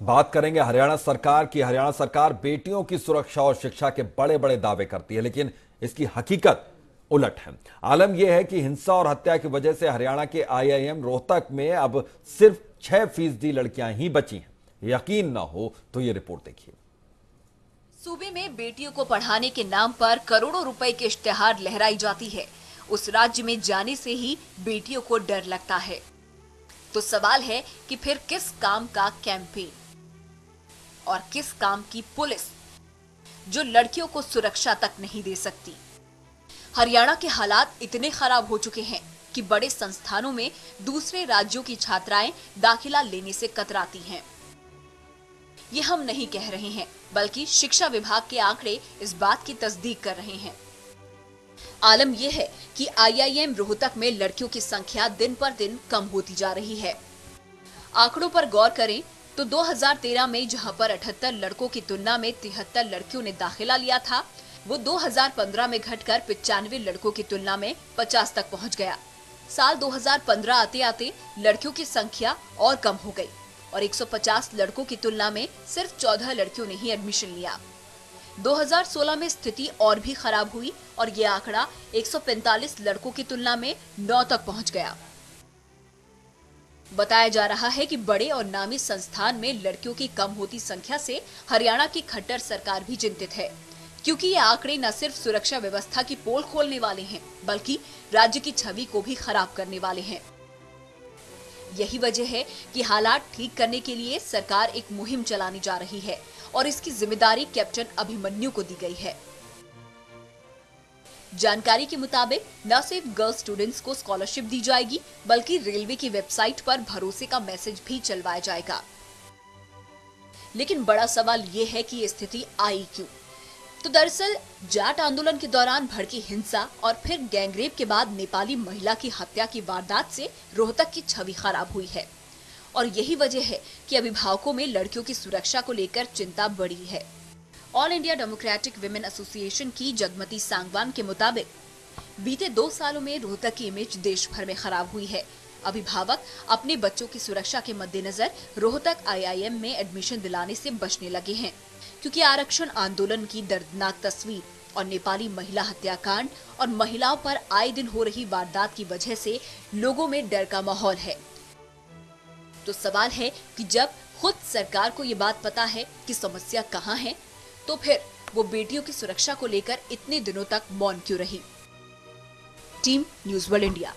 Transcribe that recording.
बात करेंगे हरियाणा सरकार की। हरियाणा सरकार बेटियों की सुरक्षा और शिक्षा के बड़े बड़े दावे करती है, लेकिन इसकी हकीकत उलट है। आलम यह है कि हिंसा और हत्या की वजह से हरियाणा के आईआईएम रोहतक में अब सिर्फ 6% लड़कियां ही बची हैं। यकीन ना हो तो यह रिपोर्ट देखिए। सूबे में बेटियों को पढ़ाने के नाम पर करोड़ों रुपए के इश्तेहार लहराई जाती है। उस राज्य में जाने से ही बेटियों को डर लगता है। तो सवाल है कि फिर किस काम का कैंपेन और किस काम की पुलिस जो लड़कियों को सुरक्षा तक नहीं दे सकती। हरियाणा के हालात इतने खराब हो चुके हैं कि बड़े संस्थानों में दूसरे राज्यों की छात्राएं दाखिला लेने से कतराती हैं। ये हम नहीं कह रहे हैं, बल्कि शिक्षा विभाग के आंकड़े इस बात की तस्दीक कर रहे हैं। आलम यह है कि आईआईएम रोहतक में लड़कियों की संख्या दिन पर दिन कम होती जा रही है। आंकड़ों पर गौर करें तो 2013 में जहां पर 78 लड़कों की तुलना में 73 लड़कियों ने दाखिला लिया था, वो 2015 में घटकर 95 लड़कों की तुलना में 50 तक पहुंच गया। साल 2015 आते आते लड़कियों की संख्या और कम हो गई और 150 लड़कों की तुलना में सिर्फ 14 लड़कियों ने ही एडमिशन लिया। 2016 में स्थिति और भी खराब हुई और ये आंकड़ा 145 लड़कों की तुलना में 9 तक पहुंच गया। बताया जा रहा है कि बड़े और नामी संस्थान में लड़कियों की कम होती संख्या से हरियाणा की खट्टर सरकार भी चिंतित है, क्योंकि ये आंकड़े न सिर्फ सुरक्षा व्यवस्था की पोल खोलने वाले हैं, बल्कि राज्य की छवि को भी खराब करने वाले हैं। यही वजह है कि हालात ठीक करने के लिए सरकार एक मुहिम चलाने जा रही है और इसकी जिम्मेदारी कैप्टन अभिमन्यु को दी गई है। जानकारी के मुताबिक न सिर्फ गर्ल स्टूडेंट्स को स्कॉलरशिप दी जाएगी, बल्कि रेलवे की वेबसाइट पर भरोसे का मैसेज भी चलवाया जाएगा। लेकिन बड़ा सवाल ये है कि ये स्थिति आई क्यों? तो दरअसल जाट आंदोलन के दौरान भड़की हिंसा और फिर गैंगरेप के बाद नेपाली महिला की हत्या की वारदात से रोहतक की छवि खराब हुई है और यही वजह है कि अभिभावकों में लड़कियों की सुरक्षा को लेकर चिंता बढ़ी है। All India democratic women association की जगमती सांगवान के मुताबिक बीते 2 सालों में रोहतक की इमेज देश भर में खराब हुई है। अभिभावक अपने बच्चों की सुरक्षा के मद्देनजर रोहतक आईआईएम में एडमिशन दिलाने से बचने लगे हैं, क्योंकि आरक्षण आंदोलन की दर्दनाक तस्वीर और नेपाली महिला हत्याकांड और महिलाओं पर आए दिन हो रही वारदात की वजह से लोगों में डर का माहौल है। तो सवाल है कि जब खुद सरकार को ये बात पता है कि समस्या कहाँ है, तो फिर वो बेटियों की सुरक्षा को लेकर इतने दिनों तक मौन क्यों रही? Team news world India.